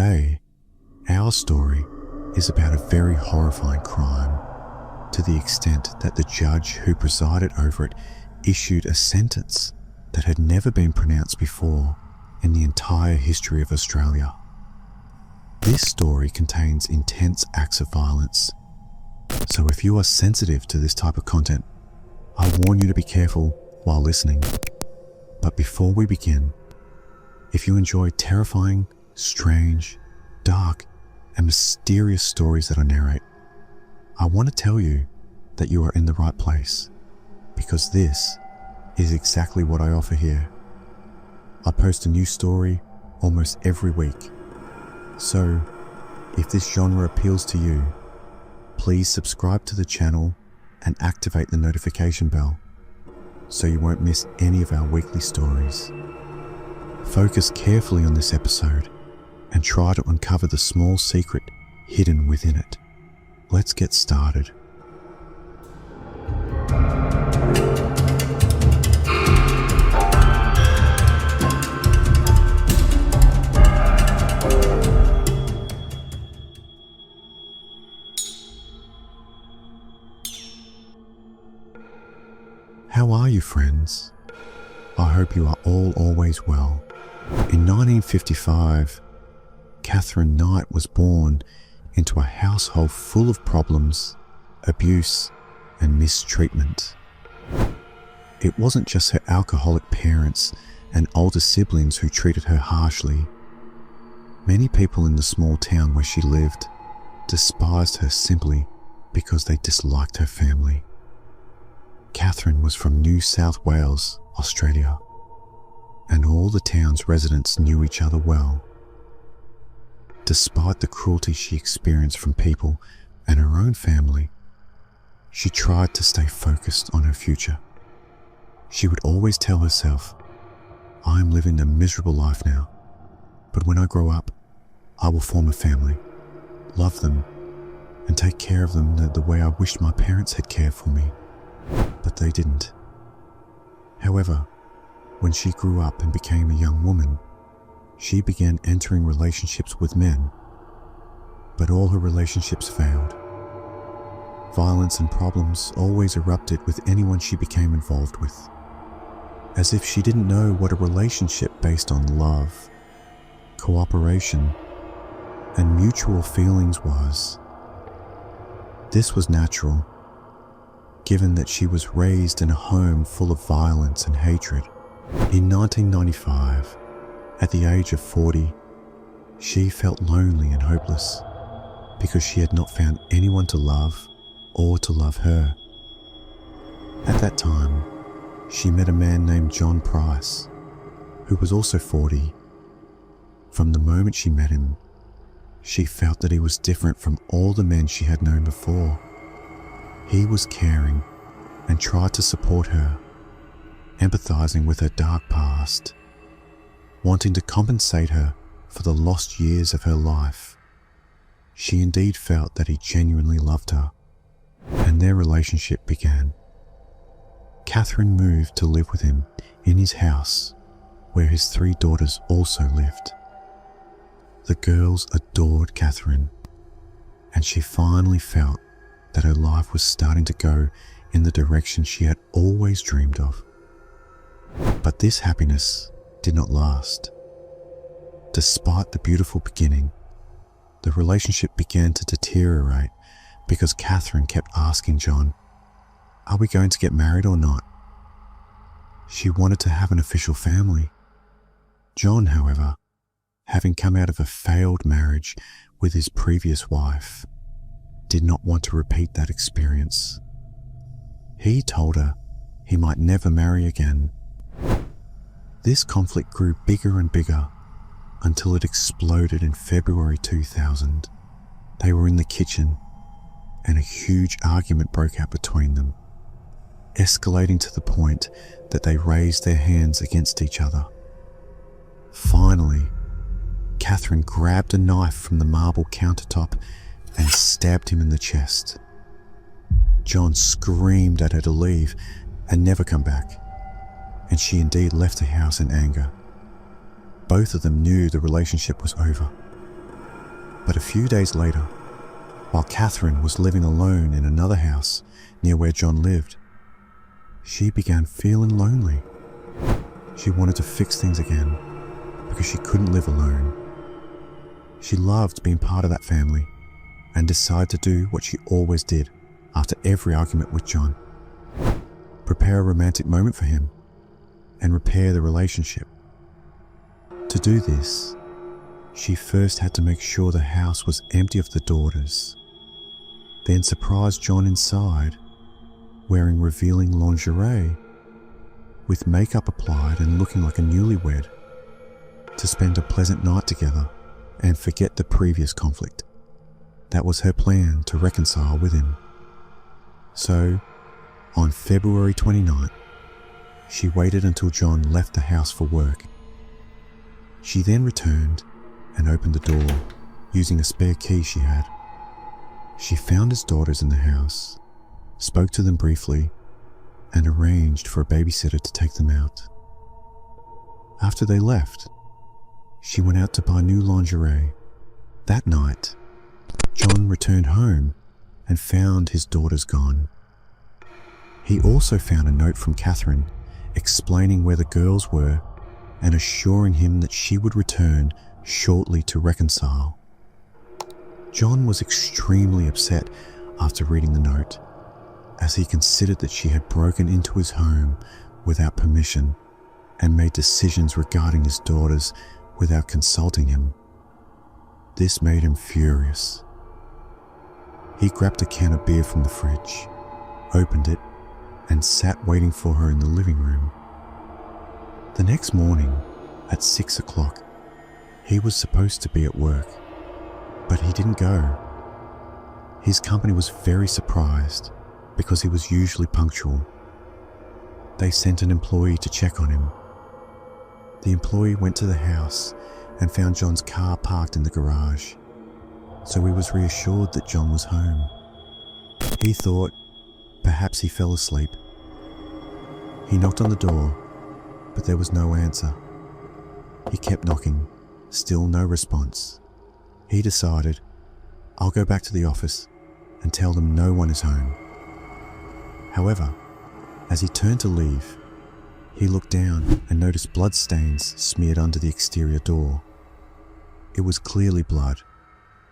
Today, our story is about a very horrifying crime, to the extent that the judge who presided over it issued a sentence that had never been pronounced before in the entire history of Australia. This story contains intense acts of violence, so if you are sensitive to this type of content, I warn you to be careful while listening. But before we begin, if you enjoy terrifying, strange, dark, and mysterious stories that I narrate, I want to tell you that you are in the right place, because this is exactly what I offer here. I post a new story almost every week, so if this genre appeals to you, please subscribe to the channel and activate the notification bell so you won't miss any of our weekly stories. Focus carefully on this episode and try to uncover the small secret hidden within it. Let's get started. How are you, friends? I hope you are all always well. In 1955, Catherine Knight was born into a household full of problems, abuse, and mistreatment. It wasn't just her alcoholic parents and older siblings who treated her harshly. Many people in the small town where she lived despised her simply because they disliked her family. Catherine was from New South Wales, Australia, and all the town's residents knew each other well. Despite the cruelty she experienced from people and her own family, she tried to stay focused on her future. She would always tell herself, "I'm living a miserable life now, but when I grow up, I will form a family, love them, and take care of them the way I wished my parents had cared for me." But they didn't. However, when she grew up and became a young woman, she began entering relationships with men, but all her relationships failed. Violence and problems always erupted with anyone she became involved with, as if she didn't know what a relationship based on love, cooperation, and mutual feelings was. This was natural, given that she was raised in a home full of violence and hatred. In 1995, at the age of 40, she felt lonely and hopeless because she had not found anyone to love or to love her. At that time, she met a man named John Price, who was also 40. From the moment she met him, she felt that he was different from all the men she had known before. He was caring and tried to support her, empathizing with her dark past, wanting to compensate her for the lost years of her life. She indeed felt that he genuinely loved her, and their relationship began. Catherine moved to live with him in his house, where his 3 daughters also lived. The girls adored Catherine, and she finally felt that her life was starting to go in the direction she had always dreamed of. But this happiness did not last. Despite the beautiful beginning, the relationship began to deteriorate because Catherine kept asking John, "Are we going to get married or not?" She wanted to have an official family. John, however, having come out of a failed marriage with his previous wife, did not want to repeat that experience. He told her he might never marry again. This conflict grew bigger and bigger until it exploded in February 2000. They were in the kitchen and a huge argument broke out between them, escalating to the point that they raised their hands against each other. Finally, Catherine grabbed a knife from the marble countertop and stabbed him in the chest. John screamed at her to leave and never come back, and she indeed left the house in anger. Both of them knew the relationship was over. But a few days later, while Catherine was living alone in another house near where John lived, she began feeling lonely. She wanted to fix things again because she couldn't live alone. She loved being part of that family and decided to do what she always did after every argument with John: prepare a romantic moment for him and repair the relationship. To do this, she first had to make sure the house was empty of the daughters, then surprised John inside wearing revealing lingerie, with makeup applied and looking like a newlywed, to spend a pleasant night together and forget the previous conflict. That was her plan to reconcile with him. So, on February 29th, she waited until John left the house for work. She then returned and opened the door using a spare key she had. She found his daughters in the house, spoke to them briefly, and arranged for a babysitter to take them out. After they left, she went out to buy new lingerie. That night, John returned home and found his daughters gone. He also found a note from Catherine explaining where the girls were and assuring him that she would return shortly to reconcile. John was extremely upset after reading the note, as he considered that she had broken into his home without permission and made decisions regarding his daughters without consulting him. This made him furious. He grabbed a can of beer from the fridge, opened it, and sat waiting for her in the living room. The next morning, at 6 o'clock, he was supposed to be at work, but he didn't go. His company was very surprised because he was usually punctual. They sent an employee to check on him. The employee went to the house and found John's car parked in the garage, so he was reassured that John was home. He thought perhaps he fell asleep. He knocked on the door, but there was no answer. He kept knocking, still no response. He decided, I'll go back to the office and tell them no one is home. However, as he turned to leave, he looked down and noticed blood stains smeared under the exterior door. It was clearly blood,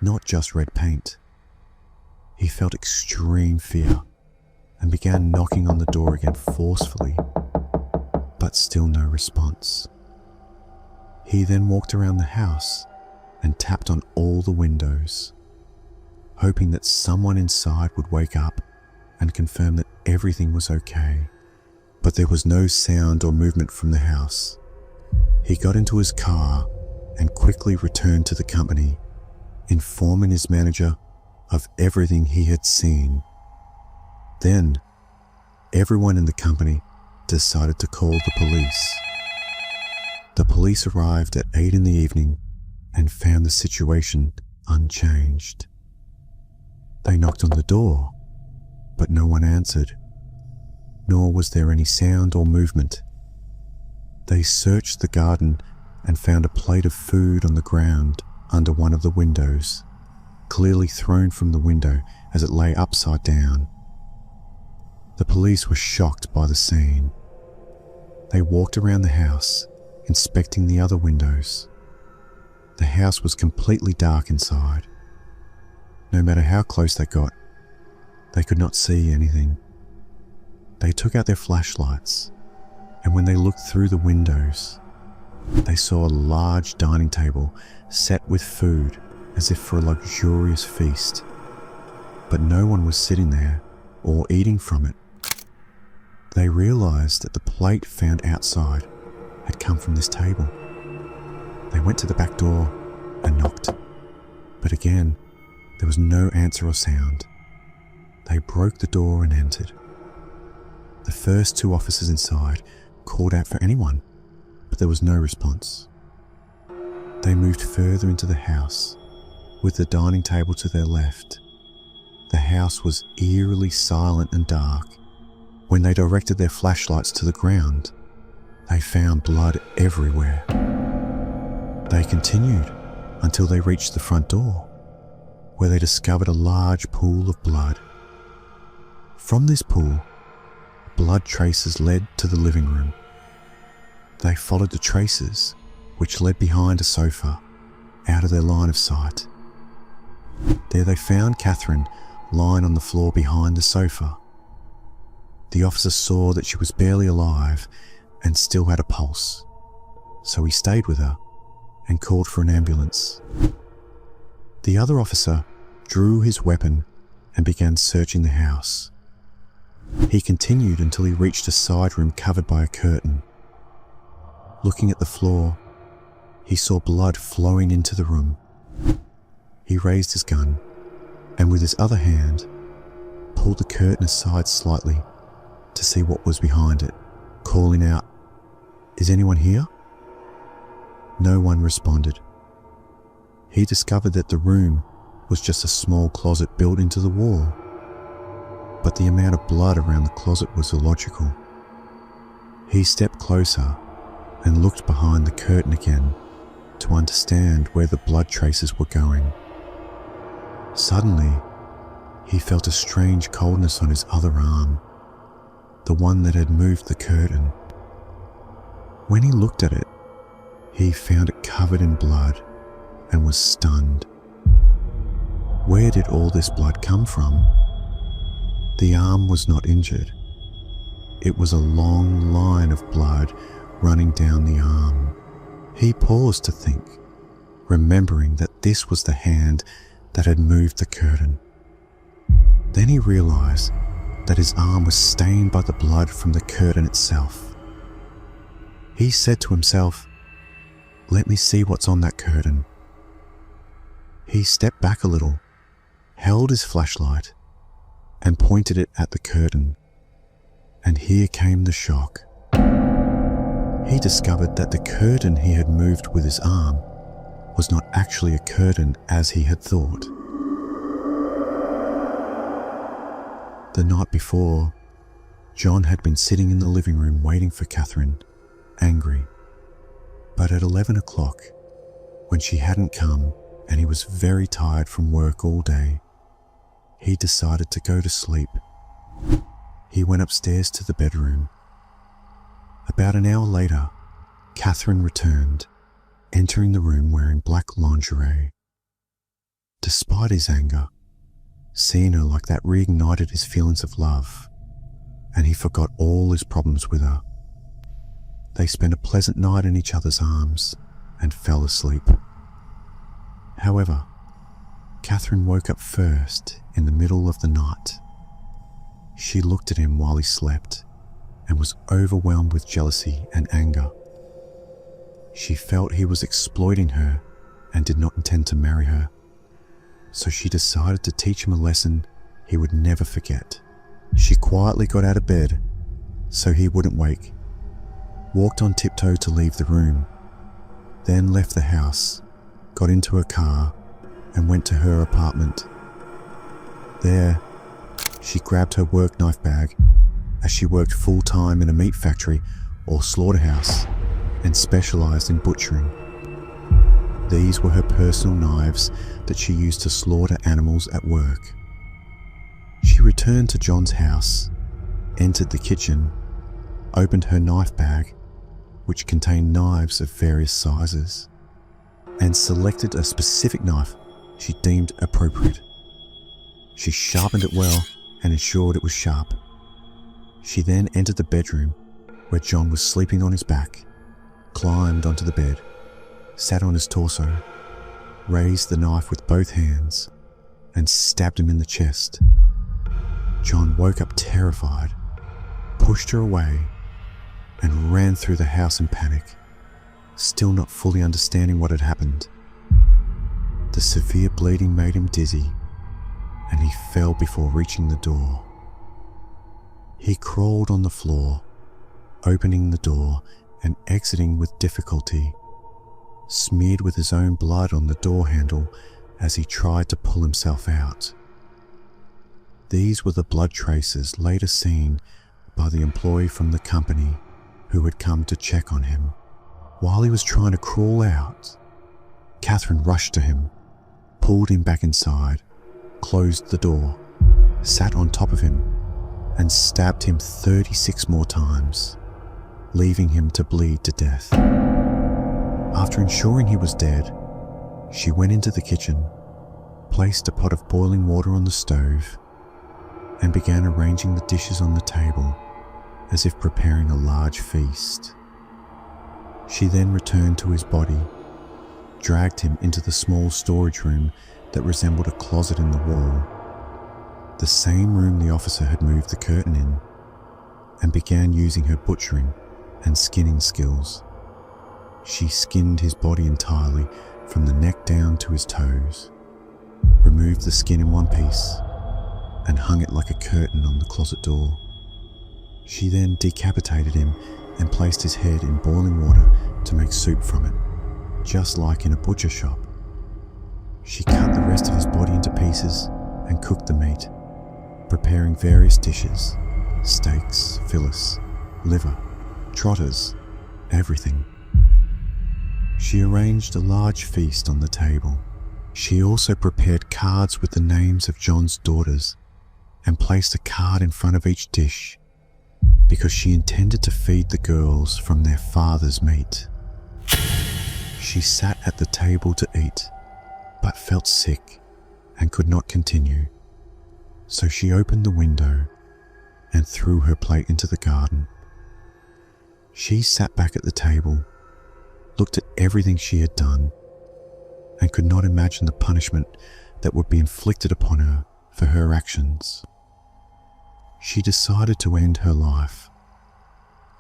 not just red paint. He felt extreme fear and began knocking on the door again forcefully, but still no response. He then walked around the house and tapped on all the windows, hoping that someone inside would wake up and confirm that everything was okay. But there was no sound or movement from the house. He got into his car and quickly returned to the company, informing his manager of everything he had seen. Then, everyone in the company decided to call the police. The police arrived at 8 in the evening and found the situation unchanged. They knocked on the door, but no one answered, nor was there any sound or movement. They searched the garden and found a plate of food on the ground under one of the windows, clearly thrown from the window as it lay upside down. The police were shocked by the scene. They walked around the house, inspecting the other windows. The house was completely dark inside. No matter how close they got, they could not see anything. They took out their flashlights, and when they looked through the windows, they saw a large dining table set with food as if for a luxurious feast. But no one was sitting there or eating from it. They realized that the plate found outside had come from this table. They went to the back door and knocked, but again, there was no answer or sound. They broke the door and entered. The first 2 officers inside called out for anyone, but there was no response. They moved further into the house, with the dining table to their left. The house was eerily silent and dark. When they directed their flashlights to the ground, they found blood everywhere. They continued until they reached the front door. where they discovered a large pool of blood. From this pool, blood traces led to the living room. They followed the traces, which led behind a sofa, out of their line of sight. There they found Catherine lying on the floor behind the sofa. The officer saw that she was barely alive and still had a pulse, so he stayed with her and called for an ambulance. The other officer drew his weapon and began searching the house. He continued until he reached a side room covered by a curtain. Looking at the floor, he saw blood flowing into the room. He raised his gun and with his other hand pulled the curtain aside slightly to see what was behind it, calling out, "Is anyone here?" No one responded. He discovered that the room was just a small closet built into the wall, but the amount of blood around the closet was illogical. He stepped closer and looked behind the curtain again to understand where the blood traces were going. Suddenly, he felt a strange coldness on his other arm, the one that had moved the curtain. When he looked at it, he found it covered in blood and was stunned. Where did all this blood come from? The arm was not injured. It was a long line of blood running down the arm. He paused to think, remembering that this was the hand that had moved the curtain. Then he realized that his arm was stained by the blood from the curtain itself. He said to himself, "Let me see what's on that curtain." He stepped back a little, held his flashlight, and pointed it at the curtain. And here came the shock. He discovered that the curtain he had moved with his arm was not actually a curtain as he had thought. The night before, John had been sitting in the living room waiting for Catherine, angry. But at 11 o'clock, when she hadn't come and he was very tired from work all day, he decided to go to sleep. He went upstairs to the bedroom. About an hour later, Catherine returned, entering the room wearing black lingerie. Despite his anger, seeing her like that reignited his feelings of love, and he forgot all his problems with her. They spent a pleasant night in each other's arms and fell asleep. However, Catherine woke up first in the middle of the night. She looked at him while he slept and was overwhelmed with jealousy and anger. She felt he was exploiting her and did not intend to marry her, so she decided to teach him a lesson he would never forget. She quietly got out of bed so he wouldn't wake, walked on tiptoe to leave the room, then left the house, got into a car and went to her apartment. There, she grabbed her work knife bag, as she worked full-time in a meat factory or slaughterhouse and specialized in butchering. These were her personal knives that she used to slaughter animals at work. She returned to John's house, entered the kitchen, opened her knife bag, which contained knives of various sizes, and selected a specific knife she deemed appropriate. She sharpened it well and ensured it was sharp. She then entered the bedroom where John was sleeping on his back, climbed onto the bed, sat on his torso, raised the knife with both hands, and stabbed him in the chest. John woke up terrified, pushed her away, and ran through the house in panic, still not fully understanding what had happened. The severe bleeding made him dizzy, and he fell before reaching the door. He crawled on the floor, opening the door and exiting with difficulty, smeared with his own blood on the door handle as he tried to pull himself out. These were the blood traces later seen by the employee from the company who had come to check on him. While he was trying to crawl out, Catherine rushed to him, pulled him back inside, closed the door, sat on top of him, and stabbed him 36 more times, leaving him to bleed to death. After ensuring he was dead, she went into the kitchen, placed a pot of boiling water on the stove, and began arranging the dishes on the table as if preparing a large feast. She then returned to his body, dragged him into the small storage room that resembled a closet in the wall, the same room the officer had moved the curtain in, and began using her butchering and skinning skills. She skinned his body entirely from the neck down to his toes, removed the skin in one piece, and hung it like a curtain on the closet door. She then decapitated him and placed his head in boiling water to make soup from it, just like in a butcher shop. She cut the rest of his body into pieces and cooked the meat, preparing various dishes: steaks, fillets, liver, trotters, everything. She arranged a large feast on the table. She also prepared cards with the names of John's daughters and placed a card in front of each dish because she intended to feed the girls from their father's meat. She sat at the table to eat, but felt sick and could not continue. So she opened the window and threw her plate into the garden. She sat back at the table, looked at everything she had done, and could not imagine the punishment that would be inflicted upon her for her actions. She decided to end her life.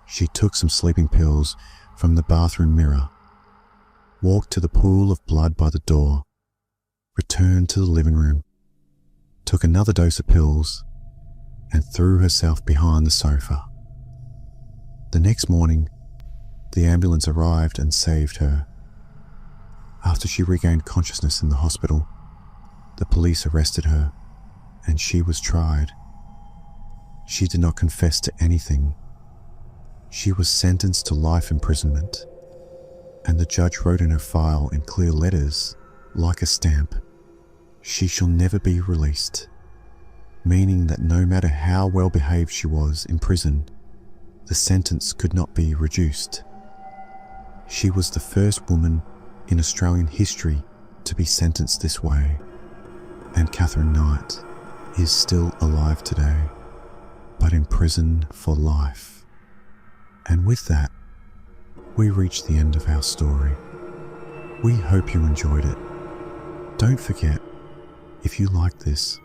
She took some sleeping pills from the bathroom mirror, walked to the pool of blood by the door, returned to the living room, took another dose of pills, and threw herself behind the sofa. The next morning, the ambulance arrived and saved her. After she regained consciousness in the hospital, the police arrested her, and she was tried. She did not confess to anything. She was sentenced to life imprisonment, and the judge wrote in her file in clear letters, like a stamp, "She shall never be released," meaning that no matter how well behaved she was in prison, the sentence could not be reduced. She was the first woman in Australian history to be sentenced this way, and Catherine Knight is still alive today, but in prison for life. And with that, we reach the end of our story. We hope you enjoyed it. Don't forget, if you like this,